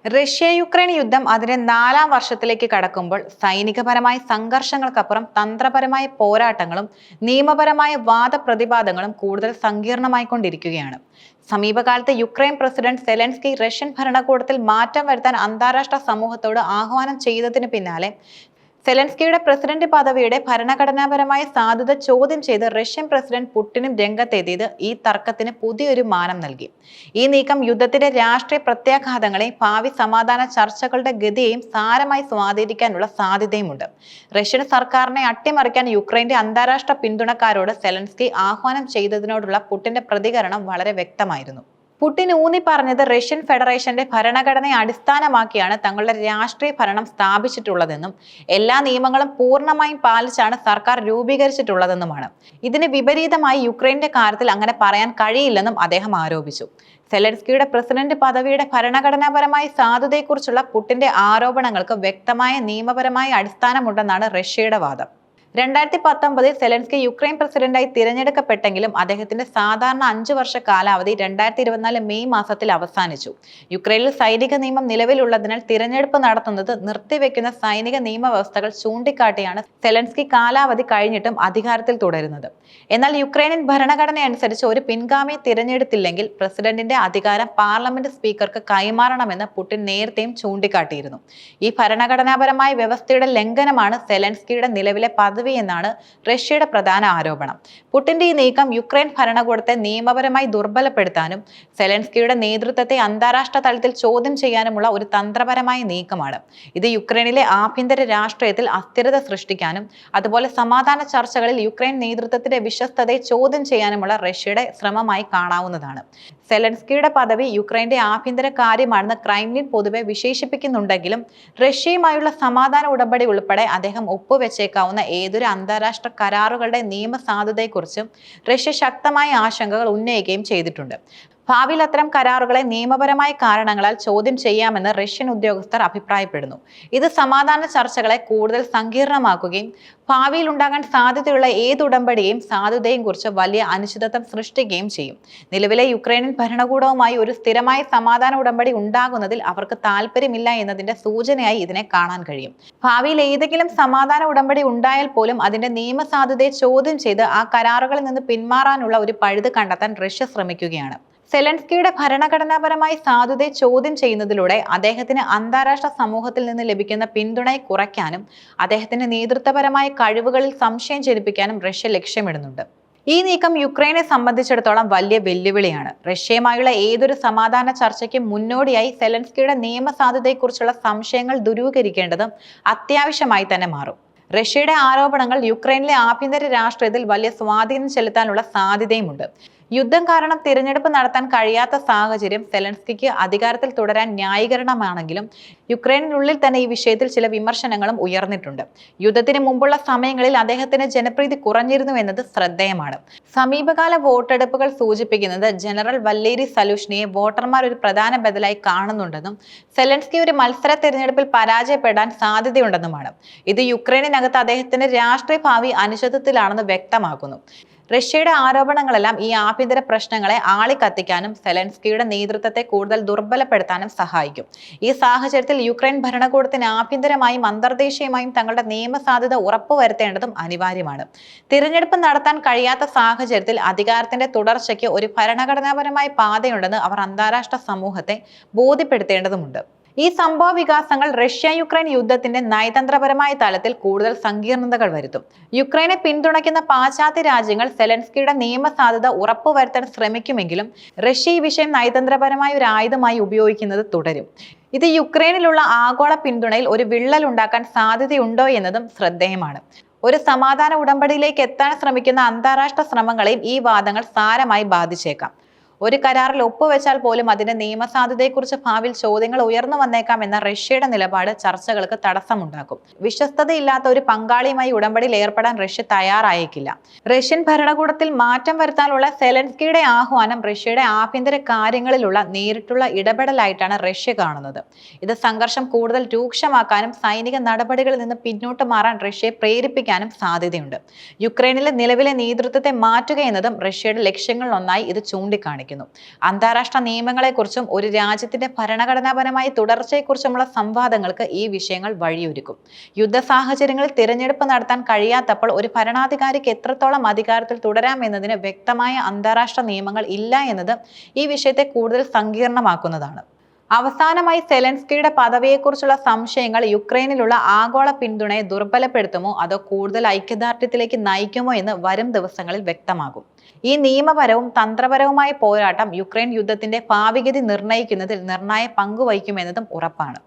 റഷ്യ-യുക്രൈൻ യുദ്ധം അതിന്റെ 4-ാം വർഷത്തിലേക്ക് കടക്കുമ്പോൾ സൈനികപരമായ സംഘർഷങ്ങൾക്കപ്പുറം തന്ത്രപരമായ പോരാട്ടങ്ങളും നിയമപരമായ വാദപ്രതിവാദങ്ങളും കൂടുതൽ സങ്കീർണമായിക്കൊണ്ടിരിക്കുകയാണ്. സമീപകാലത്ത് യുക്രൈൻ പ്രസിഡന്റ് സെലൻസ്കി റഷ്യൻ ഭരണകൂടത്തിൽ മാറ്റം വരുത്താൻ അന്താരാഷ്ട്ര സമൂഹത്തോട് ആഹ്വാനം ചെയ്തതിന് പിന്നാലെ സെലൻസ്കിയുടെ പ്രസിഡന്റ് പദവിയുടെ ഭരണഘടനാപരമായ സാധുത ചോദ്യം ചെയ്ത് റഷ്യൻ പ്രസിഡന്റ് പുടിനും രംഗത്തെത്തിയത് ഈ തർക്കത്തിന് പുതിയൊരു മാനം നൽകി. ഈ നീക്കം യുദ്ധത്തിന്റെ രാഷ്ട്രീയ പ്രത്യാഘാതങ്ങളെയും ഭാവി സമാധാന ചർച്ചകളുടെ ഗതിയെയും സാരമായി സ്വാധീനിക്കാനുള്ള സാധ്യതയുമുണ്ട്. റഷ്യൻ സർക്കാരിനെ അട്ടിമറിക്കാൻ യുക്രൈന്റെ അന്താരാഷ്ട്ര പിന്തുണക്കാരോട് സെലൻസ്കി ആഹ്വാനം ചെയ്തതിനോടുള്ള പുടിന്റെ പ്രതികരണം വളരെ വ്യക്തമായിരുന്നു. പുടിൻ ഊന്നി പറഞ്ഞത് റഷ്യൻ ഫെഡറേഷന്റെ ഭരണഘടനയെ അടിസ്ഥാനമാക്കിയാണ് തങ്ങളുടെ രാഷ്ട്രീയ ഭരണം സ്ഥാപിച്ചിട്ടുള്ളതെന്നും എല്ലാ നിയമങ്ങളും പൂർണ്ണമായും പാലിച്ചാണ് സർക്കാർ രൂപീകരിച്ചിട്ടുള്ളതെന്നുമാണ്. ഇതിന് വിപരീതമായി യുക്രൈന്റെ കാര്യത്തിൽ അങ്ങനെ പറയാൻ കഴിയില്ലെന്നും അദ്ദേഹം ആരോപിച്ചു. സെലൻസ്കിയുടെ പ്രസിഡന്റ് പദവിയുടെ ഭരണഘടനാപരമായ സാധുതയെക്കുറിച്ചുള്ള പുടിന്റെ ആരോപണങ്ങൾക്ക് വ്യക്തമായ നിയമപരമായ അടിസ്ഥാനമുണ്ടെന്നാണ് റഷ്യയുടെ വാദം. 2019 സെലൻസ്കി യുക്രൈൻ പ്രസിഡന്റായി തിരഞ്ഞെടുക്കപ്പെട്ടെങ്കിലും അദ്ദേഹത്തിന്റെ സാധാരണ 5 വർഷ കാലാവധി 2024 മെയ് മാസത്തിൽ അവസാനിച്ചു. യുക്രൈനിൽ സൈനിക നിയമം നിലവിലുള്ളതിനാൽ തിരഞ്ഞെടുപ്പ് നടത്തുന്നത് നിർത്തിവെക്കുന്ന സൈനിക നിയമവ്യവസ്ഥകൾ ചൂണ്ടിക്കാട്ടിയാണ് സെലൻസ്കി കാലാവധി കഴിഞ്ഞിട്ടും അധികാരത്തിൽ തുടരുന്നത്. എന്നാൽ യുക്രൈനിയൻ ഭരണഘടന അനുസരിച്ച് ഒരു പിൻഗാമിയെ തിരഞ്ഞെടുത്തില്ലെങ്കിൽ പ്രസിഡന്റിന്റെ അധികാരം പാർലമെന്റ് സ്പീക്കർക്ക് കൈമാറണമെന്ന് പുടിൻ നേരത്തെയും ചൂണ്ടിക്കാട്ടിയിരുന്നു. ഈ ഭരണഘടനാപരമായ വ്യവസ്ഥയുടെ ലംഘനമാണ് സെലൻസ്കിയുടെ നിലവിലെ എന്നാണ് റഷ്യയുടെ പ്രധാന ആരോപണം. പുടിന്റെ ഈ നീക്കം യുക്രൈൻ ഭരണകൂടത്തെ നിയമപരമായി ദുർബലപ്പെടുത്താനും സെലൻസ്കിയുടെ നേതൃത്വത്തെ അന്താരാഷ്ട്ര തലത്തിൽ ചോദ്യം ചെയ്യാനുമുള്ള ഒരു തന്ത്രപരമായ നീക്കമാണ്. ഇത് യുക്രൈനിലെ ആഭ്യന്തര രാഷ്ട്രീയത്തിൽ അസ്ഥിരത സൃഷ്ടിക്കാനും അതുപോലെ സമാധാന ചർച്ചകളിൽ യുക്രൈൻ നേതൃത്വത്തിന്റെ വിശ്വസ്തതയെ ചോദ്യം ചെയ്യാനുമുള്ള റഷ്യയുടെ ശ്രമമായി കാണാവുന്നതാണ്. സെലൻസ്കിയുടെ പദവി യുക്രൈന്റെ ആഭ്യന്തര കാര്യമാണെന്ന് ക്രെംലിൻ പൊതുവെ വിശേഷിപ്പിക്കുന്നുണ്ടെങ്കിലും റഷ്യയുമായുള്ള സമാധാന ഉടമ്പടി ഉൾപ്പെടെ അദ്ദേഹം ഒപ്പുവെച്ചേക്കാവുന്ന ഏതൊരു അന്താരാഷ്ട്ര കരാറുകളുടെ നിയമസാധുതയെക്കുറിച്ചും റഷ്യ ശക്തമായ ആശങ്കകൾ ഉന്നയിക്കുകയും ചെയ്തിട്ടുണ്ട്. ഭാവിയിൽ അത്തരം കരാറുകളെ നിയമപരമായ കാരണങ്ങളാൽ ചോദ്യം ചെയ്യാമെന്ന് റഷ്യൻ ഉദ്യോഗസ്ഥർ അഭിപ്രായപ്പെടുന്നു. ഇത് സമാധാന ചർച്ചകളെ കൂടുതൽ സങ്കീർണമാക്കുകയും ഭാവിയിൽ ഉണ്ടാകാൻ സാധ്യതയുള്ള ഏത് ഉടമ്പടിയെയും സാധുതയും കുറിച്ച് വലിയ അനിശ്ചിതത്വം സൃഷ്ടിക്കുകയും ചെയ്യും. നിലവിലെ യുക്രൈനിയൻ ഭരണകൂടവുമായി ഒരു സ്ഥിരമായ സമാധാന ഉടമ്പടി ഉണ്ടാകുന്നതിൽ അവർക്ക് താല്പര്യമില്ല എന്നതിന്റെ സൂചനയായി ഇതിനെ കാണാൻ കഴിയും. ഭാവിയിൽ ഏതെങ്കിലും സമാധാന ഉടമ്പടി ഉണ്ടായാൽ പോലും അതിന്റെ നിയമസാധുതയെ ചോദ്യം ചെയ്ത് ആ കരാറുകളിൽ നിന്ന് പിന്മാറാനുള്ള ഒരു പഴുത് കണ്ടെത്താൻ റഷ്യ ശ്രമിക്കുകയാണ്. സെലൻസ്കിയുടെ ഭരണഘടനാപരമായ സാധുതയെ ചോദ്യം ചെയ്യുന്നതിലൂടെ അദ്ദേഹത്തിന് അന്താരാഷ്ട്ര സമൂഹത്തിൽ നിന്ന് ലഭിക്കുന്ന പിന്തുണയെ കുറയ്ക്കാനും അദ്ദേഹത്തിന്റെ നേതൃത്വപരമായ കഴിവുകളിൽ സംശയം ജനിപ്പിക്കാനും റഷ്യ ലക്ഷ്യമിടുന്നുണ്ട്. ഈ നീക്കം യുക്രൈനെ സംബന്ധിച്ചിടത്തോളം വലിയ വെല്ലുവിളിയാണ്. റഷ്യയുമായുള്ള ഏതൊരു സമാധാന ചർച്ചയ്ക്കും മുന്നോടിയായി സെലൻസ്കിയുടെ നിയമസാധുതയെക്കുറിച്ചുള്ള സംശയങ്ങൾ ദൂരീകരിക്കേണ്ടത് അത്യാവശ്യമായി തന്നെ മാറും. റഷ്യയുടെ ആരോപണങ്ങൾ യുക്രൈനിലെ ആഭ്യന്തര രാഷ്ട്രീയത്തിൽ വലിയ സ്വാധീനം ചെലുത്താനുള്ള സാധ്യതയുമുണ്ട്. യുദ്ധം കാരണം തിരഞ്ഞെടുപ്പ് നടത്താൻ കഴിയാത്ത സാഹചര്യം സെലൻസ്കിക്ക് അധികാരത്തിൽ തുടരാൻ ന്യായീകരണമാണെങ്കിലും യുക്രൈനിനുള്ളിൽ തന്നെ ഈ വിഷയത്തിൽ ചില വിമർശനങ്ങളും ഉയർന്നിട്ടുണ്ട്. യുദ്ധത്തിന് മുമ്പുള്ള സമയങ്ങളിൽ അദ്ദേഹത്തിന് ജനപ്രീതി കുറഞ്ഞിരുന്നു എന്നത് ശ്രദ്ധേയമാണ്. സമീപകാല വോട്ടെടുപ്പുകൾ സൂചിപ്പിക്കുന്നത് ജനറൽ വല്ലേരി സലൂഷ്നിയെ വോട്ടർമാർ ഒരു പ്രധാന ബദലായി കാണുന്നുണ്ടെന്നും സെലൻസ്കി ഒരു മത്സര തിരഞ്ഞെടുപ്പിൽ പരാജയപ്പെടാൻ സാധ്യതയുണ്ടെന്നുമാണ്. ഇത് യുക്രൈനിനകത്ത് അദ്ദേഹത്തിന്റെ രാഷ്ട്രീയ ഭാവി അനിശ്ചിതത്വത്തിലാണെന്ന് വ്യക്തമാക്കുന്നു. റഷ്യയുടെ ആരോപണങ്ങളെല്ലാം ഈ ആഭ്യന്തര പ്രശ്നങ്ങളെ ആളിക്കത്തിക്കാനും സെലൻസ്കിയുടെ നേതൃത്വത്തെ കൂടുതൽ ദുർബലപ്പെടുത്താനും സഹായിക്കും. ഈ സാഹചര്യത്തിൽ യുക്രൈൻ ഭരണകൂടത്തിന് ആഭ്യന്തരമായും അന്തർദേശീയമായും തങ്ങളുടെ നിയമസാധ്യത ഉറപ്പുവരുത്തേണ്ടതും അനിവാര്യമാണ്. തിരഞ്ഞെടുപ്പ് നടത്താൻ കഴിയാത്ത സാഹചര്യത്തിൽ അധികാരത്തിന്റെ തുടർച്ചയ്ക്ക് ഒരു ഭരണഘടനാപരമായ പാതയുണ്ടെന്ന് അവർ അന്താരാഷ്ട്ര സമൂഹത്തെ ബോധ്യപ്പെടുത്തേണ്ടതുമുണ്ട്. ഈ സംഭവ വികാസങ്ങൾ റഷ്യ യുക്രൈൻ യുദ്ധത്തിന്റെ നയതന്ത്രപരമായ തലത്തിൽ കൂടുതൽ സങ്കീർണതകൾ വരുത്തും. യുക്രൈനെ പിന്തുണയ്ക്കുന്ന പാശ്ചാത്യ രാജ്യങ്ങൾ സെലൻസ്കിയുടെ നിയമസാധ്യത ഉറപ്പുവരുത്താൻ ശ്രമിക്കുമെങ്കിലും റഷ്യ ഈ വിഷയം നയതന്ത്രപരമായ ഒരു ആയുധമായി ഉപയോഗിക്കുന്നത് തുടരും. ഇത് യുക്രൈനിലുള്ള ആഗോള പിന്തുണയിൽ ഒരു വിള്ളൽ ഉണ്ടാക്കാൻ സാധ്യതയുണ്ടോ എന്നതും ശ്രദ്ധേയമാണ്. ഒരു സമാധാന ഉടമ്പടിയിലേക്ക് എത്താൻ ശ്രമിക്കുന്ന അന്താരാഷ്ട്ര ശ്രമങ്ങളെയും ഈ വാദങ്ങൾ സാരമായി ബാധിച്ചേക്കാം. ഒരു കരാറിൽ ഒപ്പുവെച്ചാൽ പോലും അതിന്റെ നിയമസാധുതയെക്കുറിച്ച് ഭാവിയിൽ ചോദ്യങ്ങൾ ഉയർന്നു വന്നേക്കാം എന്ന റഷ്യയുടെ നിലപാട് ചർച്ചകൾക്ക് തടസ്സമുണ്ടാക്കും. വിശ്വസ്തതയില്ലാത്ത ഒരു പങ്കാളിയുമായി ഉടമ്പടിയിൽ ഏർപ്പെടാൻ റഷ്യ തയ്യാറായേക്കില്ല. റഷ്യൻ ഭരണകൂടത്തിൽ മാറ്റം വരുത്താനുള്ള സെലൻസ്കിയുടെ ആഹ്വാനം റഷ്യയുടെ ആഭ്യന്തര കാര്യങ്ങളിലുള്ള നേരിട്ടുള്ള ഇടപെടലായിട്ടാണ് റഷ്യ കാണുന്നത്. ഇത് സംഘർഷം കൂടുതൽ രൂക്ഷമാക്കാനും സൈനിക നടപടികളിൽ നിന്ന് പിന്നോട്ട് മാറാൻ റഷ്യയെ പ്രേരിപ്പിക്കാനും സാധ്യതയുണ്ട്. യുക്രൈനിലെ നിലവിലെ നേതൃത്വത്തെ മാറ്റുക എന്നതും റഷ്യയുടെ ലക്ഷ്യങ്ങളിലൊന്നായി ഇത് ചൂണ്ടിക്കാണിക്കും. ആരംഭിക്കുന്നു. അന്താരാഷ്ട്ര നിയമങ്ങളെക്കുറിച്ചും ഒരു രാജ്യത്തിന്റെ ഭരണഘടനാപരമായ തുടർച്ചയെക്കുറിച്ചുമുള്ള സംവാദങ്ങൾക്ക് ഈ വിഷയങ്ങൾ വഴിയൊരുക്കും. യുദ്ധ സാഹചര്യങ്ങളിൽ തിരഞ്ഞെടുപ്പ് നടത്താൻ കഴിയാത്തപ്പോൾ ഒരു ഭരണാധികാരിക്ക് എത്രത്തോളം അധികാരത്തിൽ തുടരാമെന്നതിന് വ്യക്തമായ അന്താരാഷ്ട്ര നിയമങ്ങൾ ഇല്ല എന്നത് ഈ വിഷയത്തെ കൂടുതൽ സങ്കീർണമാക്കുന്നതാണ്. അവസാനമായി സെലൻസ്കിയുടെ പദവിയെക്കുറിച്ചുള്ള സംശയങ്ങൾ യുക്രൈനിലുള്ള ആഗോള പിന്തുണയെ ദുർബലപ്പെടുത്തുമോ അതോ കൂടുതൽ ഐക്യദാർഢ്യത്തിലേക്ക് നയിക്കുമോ എന്ന് വരും ദിവസങ്ങളിൽ വ്യക്തമാകും. ഈ നിയമപരവും തന്ത്രപരവുമായ പോരാട്ടം യുക്രൈൻ യുദ്ധത്തിന്റെ ഭാവിഗതി നിർണ്ണയിക്കുന്നതിൽ നിർണായക പങ്കുവഹിക്കുമെന്നതും ഉറപ്പാണ്.